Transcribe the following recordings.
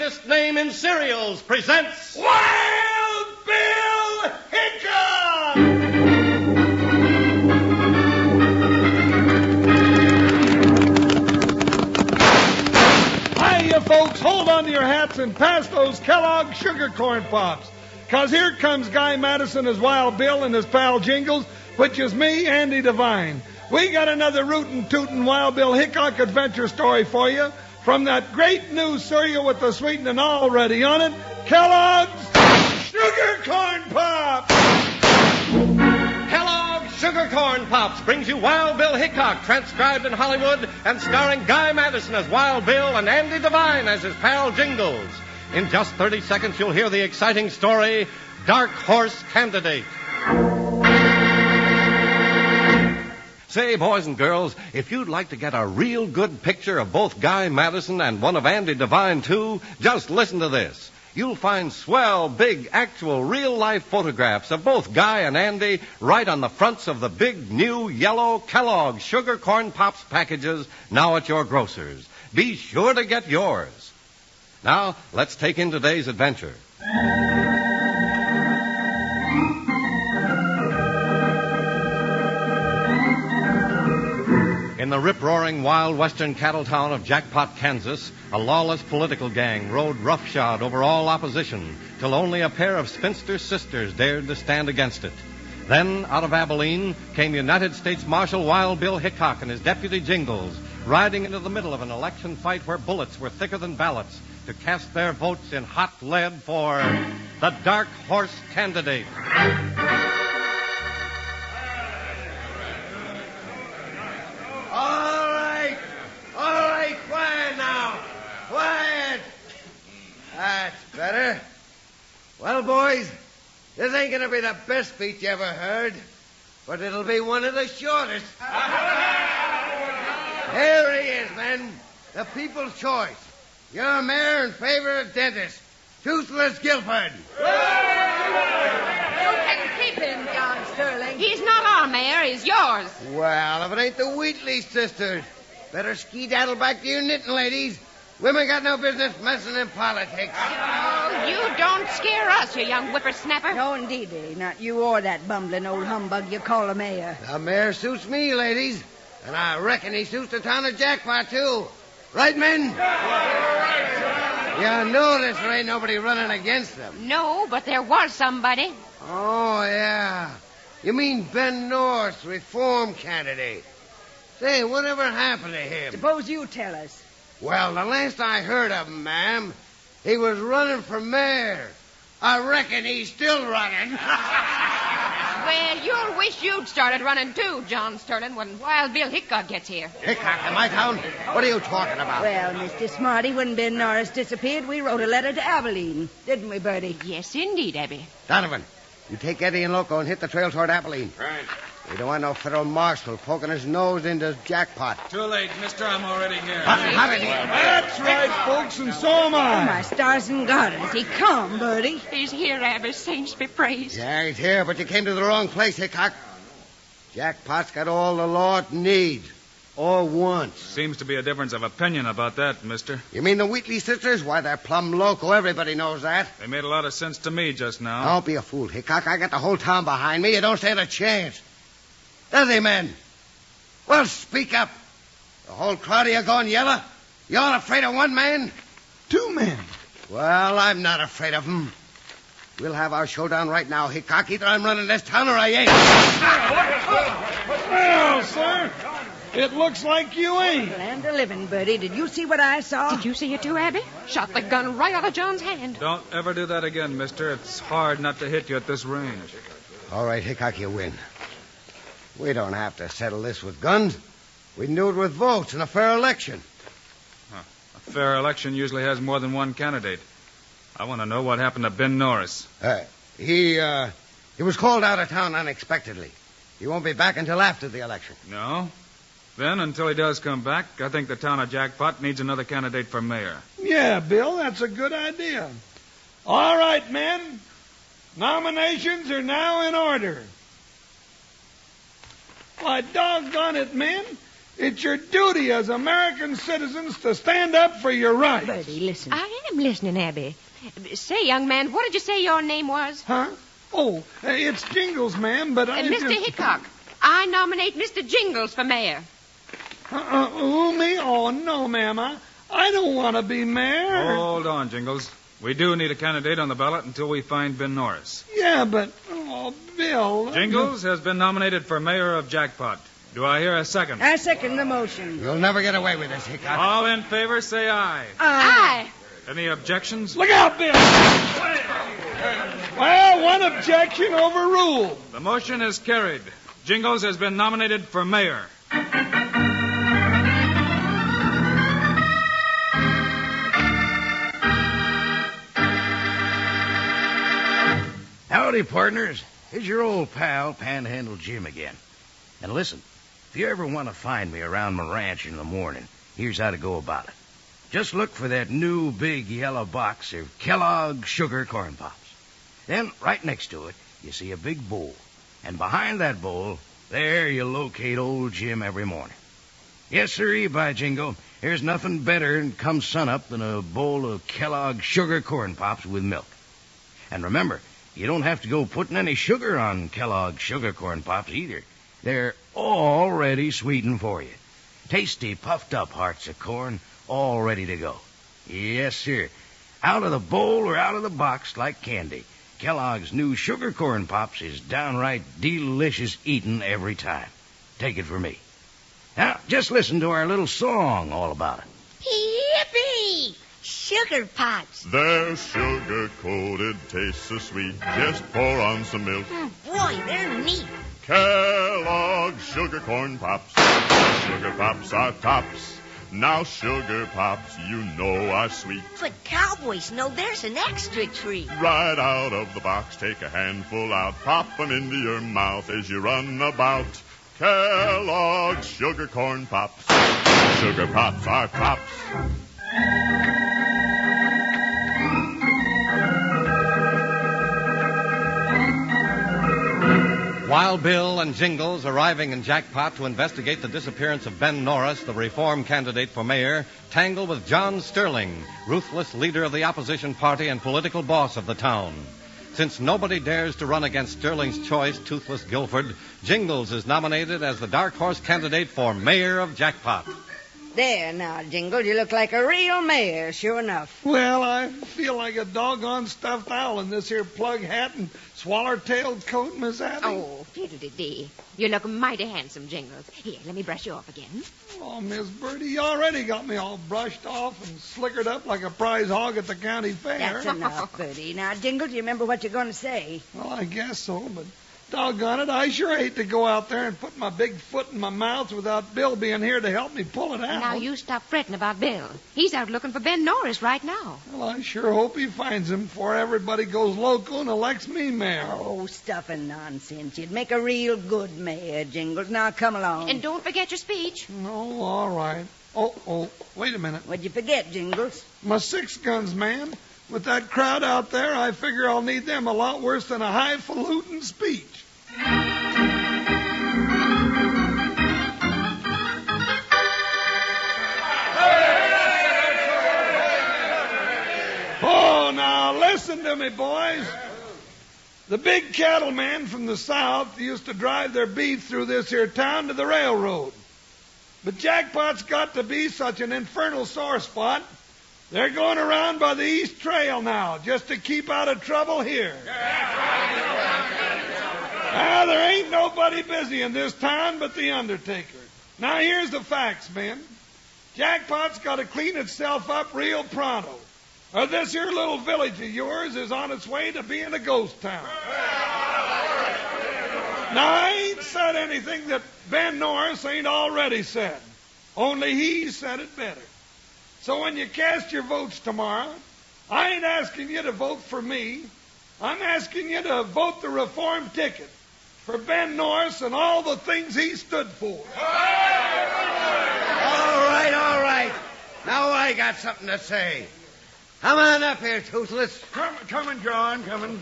biggest name in cereals presents Wild Bill Hickock! Hiya, folks. Hold on to your hats and pass those Kellogg Sugar Corn Pops. 'Cause here comes Guy Madison as Wild Bill and his pal Jingles, which is me, Andy Devine. We got another rootin' tootin' Wild Bill Hickock adventure story for you from that great new cereal with the sweetening already on it, Kellogg's Sugar Corn Pops! Kellogg's Sugar Corn Pops brings you Wild Bill Hickock, transcribed in Hollywood and starring Guy Madison as Wild Bill and Andy Devine as his pal Jingles. In just 30 seconds, you'll hear the exciting story, Dark Horse Candidate. Say, boys and girls, if you'd like to get a real good picture of both Guy Madison and one of Andy Devine, too, just listen to this. You'll find swell, big, actual, real-life photographs of both Guy and Andy right on the fronts of the big, new, yellow Kellogg's Sugar Corn Pops packages now at your grocer's. Be sure to get yours. Now, let's take in today's adventure. In the rip-roaring wild western cattle town of Jackpot, Kansas, a lawless political gang rode roughshod over all opposition till only a pair of spinster sisters dared to stand against it. Then, out of Abilene, came United States Marshal Wild Bill Hickock and his deputy Jingles, riding into the middle of an election fight where bullets were thicker than ballots to cast their votes in hot lead for the Dark Horse Candidate. All right, quiet now. Quiet. That's better. Well, boys, this ain't gonna be the best speech you ever heard, but it'll be one of the shortest. Here he is, men. The people's choice. Your mayor in favor of dentist, Toothless Guilford. You can keep him, John Sterling. He's not our mayor, he's yours. Well, if it ain't the Wheatley sisters, better skedaddle back to your knitting, ladies. Women got no business messing in politics. Oh, you don't scare us, you young whippersnapper. No, indeed, not you or that bumbling old humbug you call a mayor. The mayor suits me, ladies, and I reckon he suits the town of Jackpot, too. Right, men? You notice there ain't nobody running against them. No, but there was somebody. Oh, yeah. You mean Ben North, reform candidate. Say, whatever happened to him? Suppose you tell us. Well, the last I heard of him, ma'am, he was running for mayor. I reckon he's still running. Well, you'll wish you'd started running too, John Sterling, when Wild Bill Hickock gets here. Hickock in my town? What are you talking about? Well, Mr. Smarty, when Ben Norris disappeared, we wrote a letter to Abilene. Didn't we, Bertie? Yes, indeed, Abby. Donovan, you take Eddie and Loco and hit the trail toward Abilene. Right. We don't want no federal marshal poking his nose into Jackpot. Too late, mister. I'm already here. That's right, folks, and so am Oh, I. my stars and garters. He come, Bertie. He's here, Abby. Saints be praised. Yeah, he's here, but you came to the wrong place, Hickock. Jackpot's got all the law it needs. All wants. Seems to be a difference of opinion about that, mister. You mean the Wheatley sisters? Why, they're plumb loco. Everybody knows that. They made a lot of sense to me just now. Don't be a fool, Hickock. I got the whole town behind me. You don't stand a chance. Does he, men? Well, speak up. The whole crowd of you gone yellow? You all afraid of one man? 2 men. Well, I'm not afraid of him. We'll have our showdown right now, Hickock. Either I'm running this town or I ain't. Well, sir, it looks like you ain't. Land of living, Bertie. Did you see what I saw? Did you see it too, Abby? Shot the gun right out of John's hand. Don't ever do that again, mister. It's hard not to hit you at this range. All right, Hickock, you win. We don't have to settle this with guns. We can do it with votes in a fair election. A fair election usually has more than one candidate. I want to know what happened to Ben Norris. He was called out of town unexpectedly. He won't be back until after the election. No? Then, until he does come back, I think the town of Jackpot needs another candidate for mayor. Yeah, Bill, that's a good idea. All right, men. Nominations are now in order. Why, doggone it, men. It's your duty as American citizens to stand up for your rights. Bertie, listen. I am listening, Abby. Say, young man, what did you say your name was? Huh? Oh, it's Jingles, ma'am, but I Mr. Hickock. I nominate Mr. Jingles for mayor. Who, me? Oh, no, ma'am. I don't want to be mayor. Hold on, Jingles. We do need a candidate on the ballot until we find Ben Norris. Yeah, but, oh, Bill. Jingles has been nominated for mayor of Jackpot. Do I hear a second? I second the motion. You'll never get away with this, Hickock. All in favor, say aye. Aye. Any objections? Look out, Bill. Well, one objection overruled. The motion is carried. Jingles has been nominated for mayor. Howdy, partners. Here's your old pal, Panhandle Jim, again. And listen, if you ever want to find me around my ranch in the morning, here's how to go about it. Just look for that new big yellow box of Kellogg Sugar Corn Pops. Then, right next to it, you see a big bowl. And behind that bowl, there you locate old Jim every morning. Yes, sirree, by jingo, there's nothing better come sunup than a bowl of Kellogg Sugar Corn Pops with milk. And remember, you don't have to go putting any sugar on Kellogg Sugar Corn Pops either. They're already sweetened for you. Tasty, puffed-up hearts of corn, all ready to go. Yes, sir. Out of the bowl or out of the box like candy, Kellogg's new Sugar Corn Pops is downright delicious eating every time. Take it from me. Now, just listen to our little song all about it. Yippee! Sugar Pops. They're sugar-coated, taste so sweet. Just pour on some milk. Boy, they're neat. Kellogg's Sugar Corn Pops. Sugar Pops are tops. Now Sugar Pops, you know are sweet. But cowboys know there's an extra treat. Right out of the box, take a handful out. Pop 'em into your mouth as you run about. Kellogg's Sugar Corn Pops. Sugar Pops are tops. Wild Bill and Jingles arriving in Jackpot to investigate the disappearance of Ben Norris, the reform candidate for mayor, tangle with John Sterling, ruthless leader of the opposition party and political boss of the town. Since nobody dares to run against Sterling's choice, Toothless Guilford, Jingles is nominated as the dark horse candidate for mayor of Jackpot. There now, Jingles, you look like a real mayor, sure enough. Well, I feel like a doggone stuffed owl in this here plug hat and swaller-tailed coat, Miss Abby. Oh, fiddle-dee-dee. You look mighty handsome, Jingles. Here, let me brush you off again. Oh, Miss Birdie, you already got me all brushed off and slickered up like a prize hog at the county fair. That's enough, Bertie. Now, Jingles, you remember what you're going to say? Well, I guess so, but doggone it, I sure hate to go out there and put my big foot in my mouth without Bill being here to help me pull it out. Now, you stop fretting about Bill. He's out looking for Ben Norris right now. Well, I sure hope he finds him before everybody goes loco and elects me mayor. Oh, stuff and nonsense. You'd make a real good mayor, Jingles. Now, come along. And don't forget your speech. Oh, all right. Oh, wait a minute. What'd you forget, Jingles? My 6 guns, man. With that crowd out there, I figure I'll need them a lot worse than a highfalutin speech. Oh, now listen to me, boys. The big cattlemen from the south used to drive their beef through this here town to the railroad. But Jackpot's got to be such an infernal sore spot. They're going around by the East Trail now, just to keep out of trouble here. Now, there ain't nobody busy in this town but the undertaker. Now, here's the facts, men. Jackpot's got to clean itself up real pronto, or this here little village of yours is on its way to being a ghost town. Now, I ain't said anything that Ben Norris ain't already said, only he said it better. So when you cast your votes tomorrow, I ain't asking you to vote for me. I'm asking you to vote the reform ticket for Ben Norris and all the things he stood for. All right. Now I got something to say. Come on up here, Toothless. Coming, John, coming.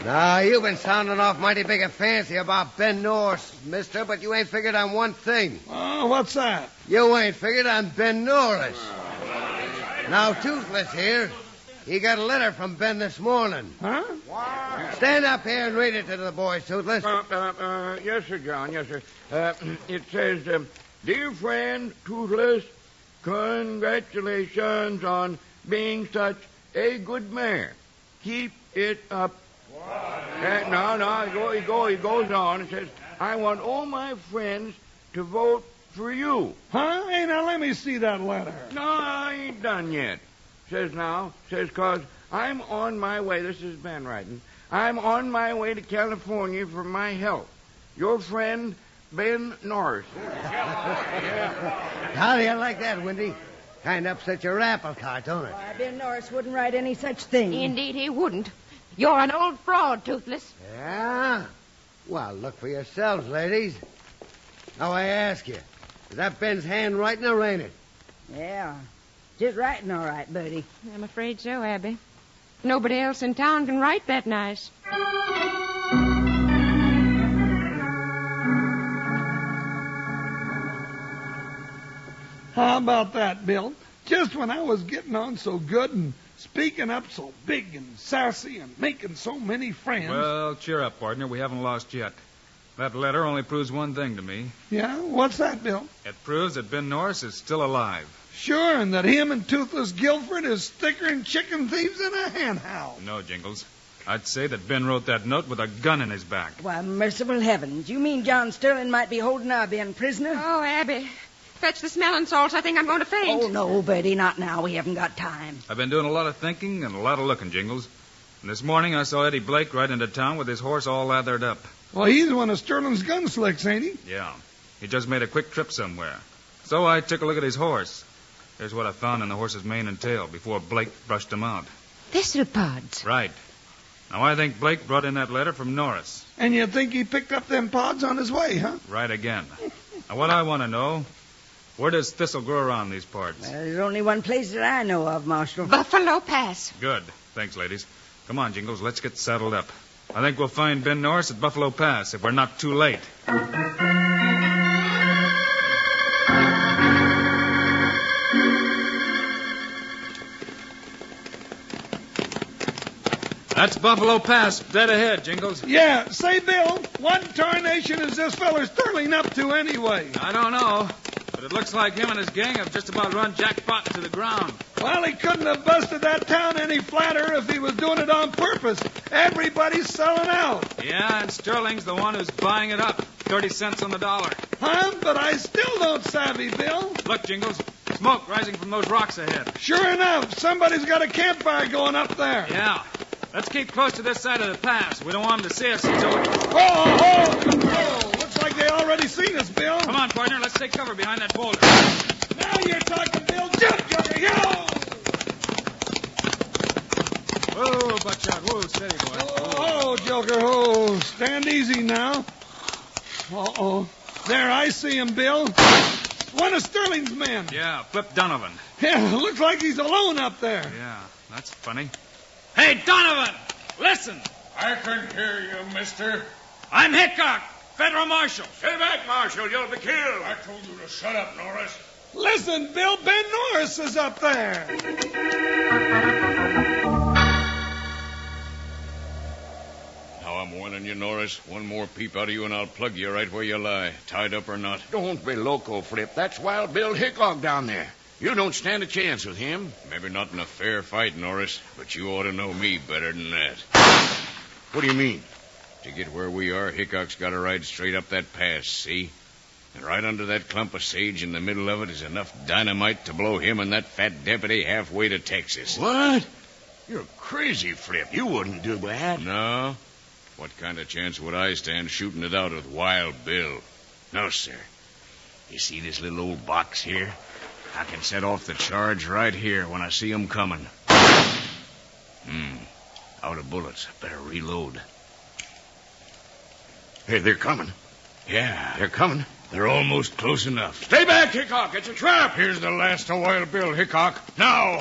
Now, you've been sounding off mighty big and fancy about Ben Norris, mister, but you ain't figured on one thing. Oh, what's that? You ain't figured on Ben Norris. Now, Toothless here, he got a letter from Ben this morning. Huh? Stand up here and read it to the boys, Toothless. Yes, sir, John, yes, sir. It says, Dear friend, Toothless, congratulations on being such a good mayor. Keep it up. He goes on and says, I want all my friends to vote for you. Huh? Hey, now let me see that letter. No, I ain't done yet. Says, 'cause I'm on my way. This is Ben writing. I'm on my way to California for my health. Your friend, Ben Norris. How do you like that, Windy? Kind of upset your apple cart, don't it? Why, Ben Norris wouldn't write any such thing. Indeed, he wouldn't. You're an old fraud, Toothless. Yeah? Well, look for yourselves, ladies. Now, I ask you, is that Ben's handwriting or ain't it? Yeah. Just writing all right, Bertie. I'm afraid so, Abby. Nobody else in town can write that nice. How about that, Bill? Just when I was getting on so good and speaking up so big and sassy and making so many friends. Well, cheer up, partner. We haven't lost yet. That letter only proves one thing to me. Yeah? What's that, Bill? It proves that Ben Norris is still alive. Sure, and that him and Toothless Guilford is thicker than chicken thieves in a hen house. No, Jingles. I'd say that Ben wrote that note with a gun in his back. Why, merciful heavens. You mean John Sterling might be holding our Ben prisoner? Oh, Abby. Fetch the smelling salts. I think I'm going to faint. Oh, no, Bertie, not now. We haven't got time. I've been doing a lot of thinking and a lot of looking, Jingles. And this morning I saw Eddie Blake ride into town with his horse all lathered up. Well, he's one of Sterling's gun slicks, ain't he? Yeah. He just made a quick trip somewhere. So I took a look at his horse. Here's what I found in the horse's mane and tail before Blake brushed him out. Theropods. Right. Now, I think Blake brought in that letter from Norris. And you think he picked up them pods on his way, huh? Right again. Now, what I want to know, where does thistle grow around these parts? Well, there's only one place that I know of, Marshal. Buffalo Pass. Good. Thanks, ladies. Come on, Jingles, let's get saddled up. I think we'll find Ben Norris at Buffalo Pass if we're not too late. That's Buffalo Pass, dead ahead, Jingles. Yeah, say, Bill, what tarnation is this feller Sterling up to anyway? I don't know, but it looks like him and his gang have just about run Jack Botton to the ground. Well, he couldn't have busted that town any flatter if he was doing it on purpose. Everybody's selling out. Yeah, and Sterling's the one who's buying it up. 30 cents on the dollar. Huh? But I still don't savvy, Bill. Look, Jingles, smoke rising from those rocks ahead. Sure enough, somebody's got a campfire going up there. Yeah. Let's keep close to this side of the pass. We don't want them to see us until we... Oh, looks like they already seen us, Bill. Come on, partner. Let's take cover behind that boulder. Now you're talking, Bill. Jump, Joker. Yo! Whoa, buckshot. Whoa, steady, boy. Oh, Joker. Oh, stand easy now. Uh-oh. There, I see him, Bill. One of Sterling's men. Yeah, Flip Donovan. Yeah, looks like he's alone up there. Yeah, that's funny. Hey, Donovan, listen. I can hear you, mister. I'm Hickock, federal marshal. Stay back, Marshal. You'll be killed. I told you to shut up, Norris. Listen, Bill, Ben Norris is up there. Now I'm warning you, Norris. One more peep out of you and I'll plug you right where you lie, tied up or not. Don't be loco, Flip. That's Wild Bill Hickock down there. You don't stand a chance with him. Maybe not in a fair fight, Norris, but you ought to know me better than that. What do you mean? To get where we are, Hickock's got to ride straight up that pass, see? And right under that clump of sage in the middle of it is enough dynamite to blow him and that fat deputy halfway to Texas. What? You're crazy, Flip. You wouldn't do that. No? What kind of chance would I stand shooting it out with Wild Bill? No, sir. You see this little old box here? I can set off the charge right here when I see 'em coming. Out of bullets. Better reload. Hey, they're coming. Yeah, they're coming. They're almost close enough. Stay back, Hickock. It's a trap. Here's the last of Wild Bill, Hickock. Now!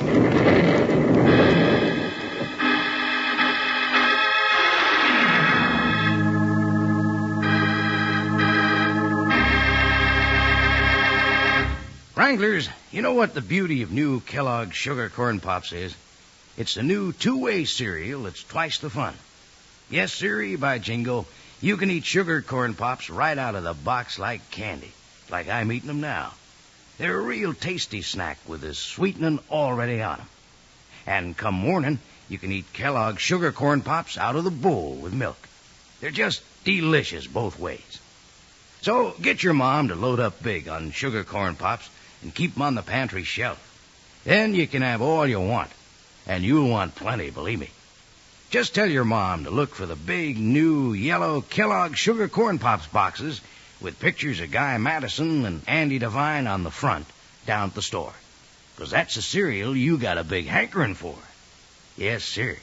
Wranglers, you know what the beauty of new Kellogg's Sugar Corn Pops is? It's the new two-way cereal that's twice the fun. Yes, sirree, by jingo, you can eat Sugar Corn Pops right out of the box like candy, like I'm eating them now. They're a real tasty snack with the sweetening already on them. And come morning, you can eat Kellogg's Sugar Corn Pops out of the bowl with milk. They're just delicious both ways. So get your mom to load up big on Sugar Corn Pops and keep them on the pantry shelf. Then you can have all you want. And you'll want plenty, believe me. Just tell your mom to look for the big, new, yellow Kellogg's Sugar Corn Pops boxes with pictures of Guy Madison and Andy Devine on the front down at the store. 'Cause that's the cereal you got a big hankering for. Yes, sir.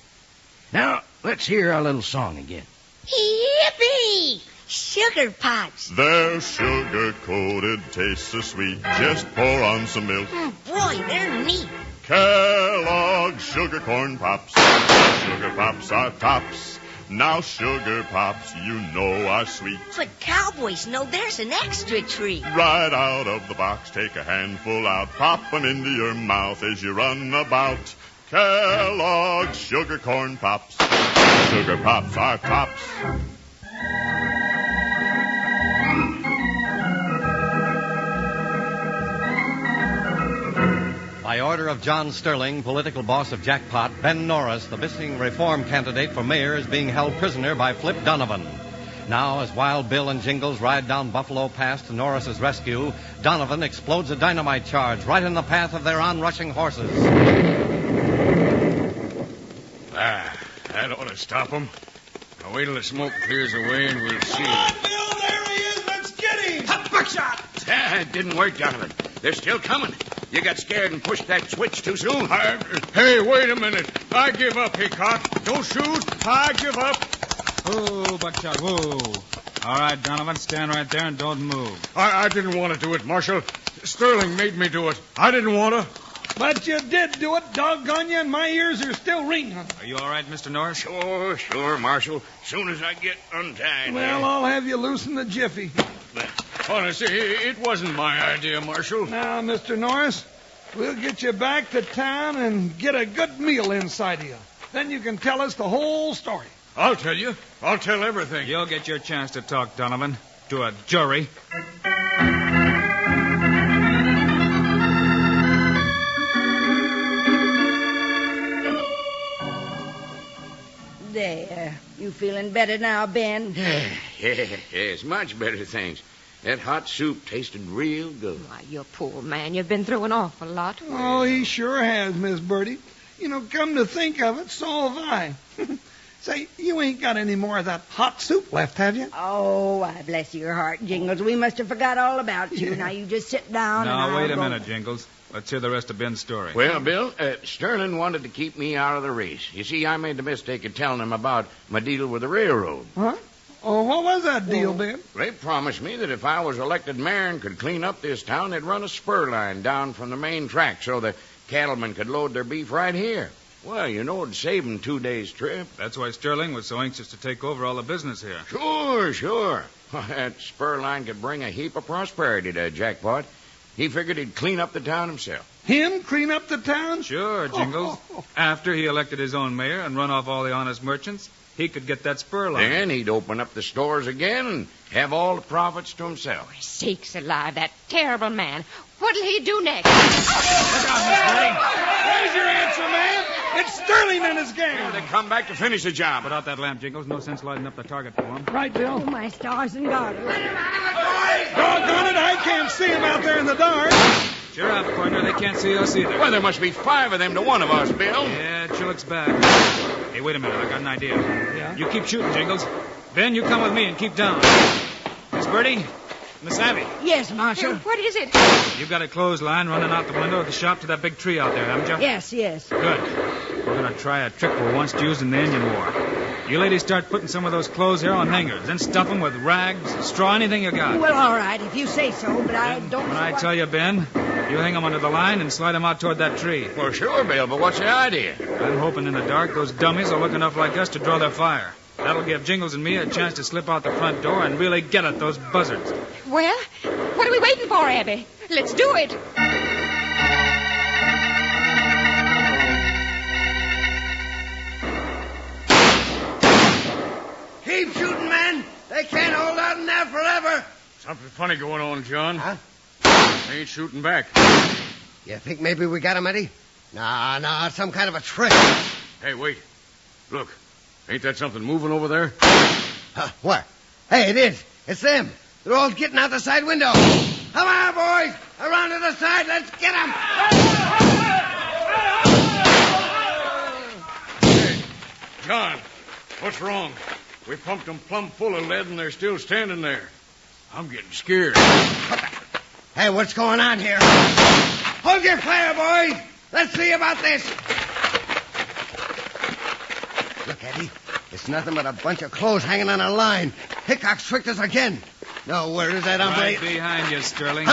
Now, let's hear our little song again. Yippee! Sugar Pops. They're sugar-coated, taste so sweet. Just pour on some milk. Boy, they're neat. Kellogg's Sugar Corn Pops. Sugar Pops are tops. Now Sugar Pops, you know, are sweet. But cowboys know there's an extra treat. Right out of the box, take a handful out. Pop 'em into your mouth as you run about. Kellogg's Sugar Corn Pops. Sugar Pops are tops. By order of John Sterling, political boss of Jackpot, Ben Norris, the missing reform candidate for mayor, is being held prisoner by Flip Donovan. Now, as Wild Bill and Jingles ride down Buffalo Pass to Norris's rescue, Donovan explodes a dynamite charge right in the path of their onrushing horses. That ought to stop them. Now wait till the smoke clears away and we'll see. Come on, Bill, there he is. Let's get him. Buckshot! It didn't work, Donovan. They're still coming. You got scared and pushed that switch too soon. Hey, wait a minute. I give up, Hickock. Don't shoot. I give up. Whoa, Buckshot, whoa. All right, Donovan, stand right there and don't move. I didn't want to do it, Marshal. Sterling made me do it. I didn't want to. But you did do it, doggone you, and my ears are still ringing. Are you all right, Mr. Norris? Sure, Marshal. Soon as I get untied. Well, I'll have you loose in a jiffy. Honestly, it wasn't my idea, Marshal. Now, Mr. Norris, we'll get you back to town and get a good meal inside of you. Then you can tell us the whole story. I'll tell you. I'll tell everything. You'll get your chance to talk, Donovan. To a jury. There. You feeling better now, Ben? Yes, much better, thanks. That hot soup tasted real good. Why, you poor man. You've been through an awful lot. Oh, he sure has, Miss Birdie. You know, come to think of it, so have I. Say, you ain't got any more of that hot soup left, have you? Oh, I bless your heart, Jingles. We must have forgot all about you. Now you just sit down and Now, I'll wait a go. minute, Jingles. Let's hear the rest of Ben's story. Well, Bill, Sterling wanted to keep me out of the race. You see, I made the mistake of telling him about my deal with the railroad. Huh? Oh, what was that deal, Ben? They promised me that if I was elected mayor and could clean up this town, they'd run a spur line down from the main track so the cattlemen could load their beef right here. Well, you know, it'd save them 2 days' trip. That's why Sterling was so anxious to take over all the business here. Sure. That spur line could bring a heap of prosperity to Jackpot. He figured he'd clean up the town himself. Him clean up the town? Sure, Jingles. After he elected his own mayor and run off all the honest merchants, he could get that spur line. Then he'd open up the stores again and have all the profits to himself. Sakes alive, that terrible man. What'll he do next? Look out, Miss Birdie. There's your answer, man. It's Sterling and his gang. They come back to finish the job. Put out that lamp, Jingles. No sense lighting up the target for him. Right, Bill. Oh, my stars and garters. Doggone it, I can't see him out there in the dark. Cheer up, partner. They can't see us either. Well, there must be 5 of them to one of us, Bill. Yeah, it sure looks bad. Hey, wait a minute. I got an idea. Yeah? You keep shooting, Jingles. Ben, you come with me and keep down. Miss Birdie, Miss Abby, Yes, Marshal. What is it? you've got a clothesline running out the window of the shop to that big tree out there, haven't you? Yes. Good. We're going to try a trick we once used in the Indian War. You ladies start putting some of those clothes here on hangers, then stuff them with rags, straw, anything you got. Well, all right, if you say so, but I don't When know I what... tell you, Ben, you hang them under the line and slide them out toward that tree. Well, sure, Bill, but what's the idea? I'm hoping in the dark those dummies will look enough like us to draw their fire. That'll give Jingles and me a chance to slip out the front door and really get at those buzzards. Well, what are we waiting for, Abby? Let's do it. Keep shooting, men. They can't hold out in there forever. Something funny going on, John. Huh? They ain't shooting back. You think maybe we got 'em, Eddie? Nah, it's some kind of a trick. Hey, wait. Look. Ain't that something moving over there? Where? Hey, it is. It's them. They're all getting out the side window. Come on, boys. Around to the side. Let's get 'em. Hey, John, what's wrong? We pumped them plumb full of lead and they're still standing there. I'm getting scared. Hey, what's going on here? Hold your fire, boys. Let's see about this. Look, Eddie. It's nothing but a bunch of clothes hanging on a line. Hickock's tricked us again. No, where is that hombre? Right behind you, Sterling.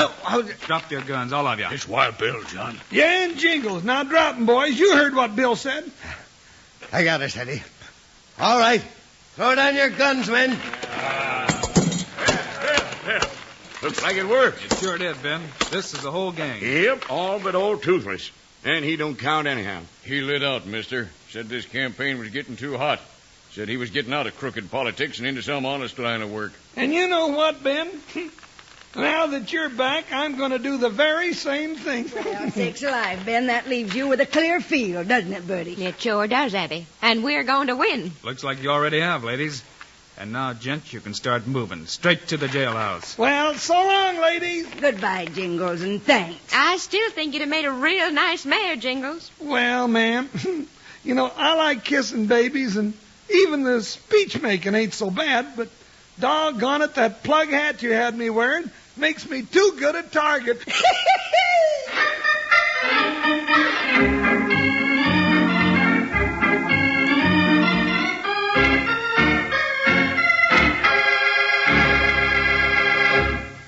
Drop your guns, all of you. It's Wild Bill, John. Yeah, and Jingles. Now drop 'em, boys. You heard what Bill said. I got us, Eddie. All right. Throw down your guns, men. Looks like it worked. It sure did, Ben. This is the whole gang. Yep, all but old Toothless. And he don't count anyhow. He lit out, mister. Said this campaign was getting too hot. Said he was getting out of crooked politics and into some honest line of work. And you know what, Ben? Now that you're back, I'm going to do the very same thing. Well, sakes alive, Ben, that leaves you with a clear field, doesn't it, Bertie? It sure does, Abby. And we're going to win. Looks like you already have, ladies. And now, gents, you can start moving. Straight to the jailhouse. Well, so long, ladies. Goodbye, Jingles, and thanks. I still think you'd have made a real nice mayor, Jingles. Well, ma'am, you know, I like kissing babies, and even the speech-making ain't so bad, but doggone it, that plug hat you had me wearing makes me too good a target.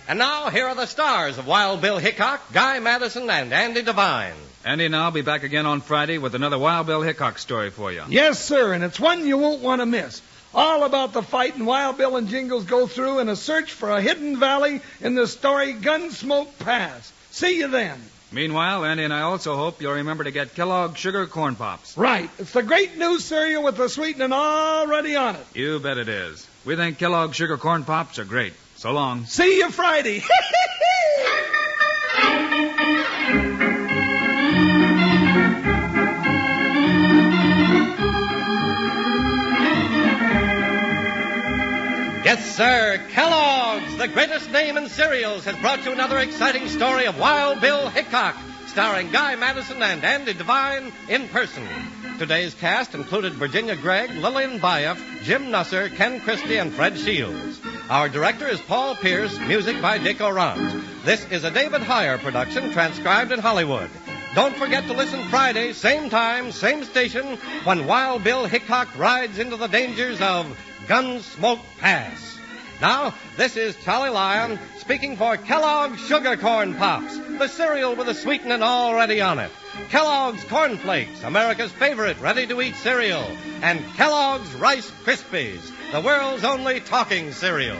And now, here are the stars of Wild Bill Hickock, Guy Madison, and Andy Devine. Andy and I'll be back again on Friday with another Wild Bill Hickock story for you. Yes, sir, and it's one you won't want to miss. All about the fight and Wild Bill and Jingles go through in a search for a hidden valley in the story Gunsmoke Pass. See you then. Meanwhile, Andy and I also hope you'll remember to get Kellogg's Sugar Corn Pops. Right. It's the great new cereal with the sweetening already on it. You bet it is. We think Kellogg's Sugar Corn Pops are great. So long. See you Friday. Yes, sir. Kellogg's, the greatest name in cereals, has brought you another exciting story of Wild Bill Hickock, starring Guy Madison and Andy Devine in person. Today's cast included Virginia Gregg, Lillian Bayef, Jim Nusser, Ken Christie, and Fred Shields. Our director is Paul Pierce, music by Dick Orant. This is a David Heyer production transcribed in Hollywood. Don't forget to listen Friday, same time, same station, when Wild Bill Hickock rides into the dangers of Gunsmoke Pass. Now, this is Charlie Lyon speaking for Kellogg's Sugar Corn Pops, the cereal with the sweetening already on it. Kellogg's Corn Flakes, America's favorite ready-to-eat cereal. And Kellogg's Rice Krispies, the world's only talking cereal.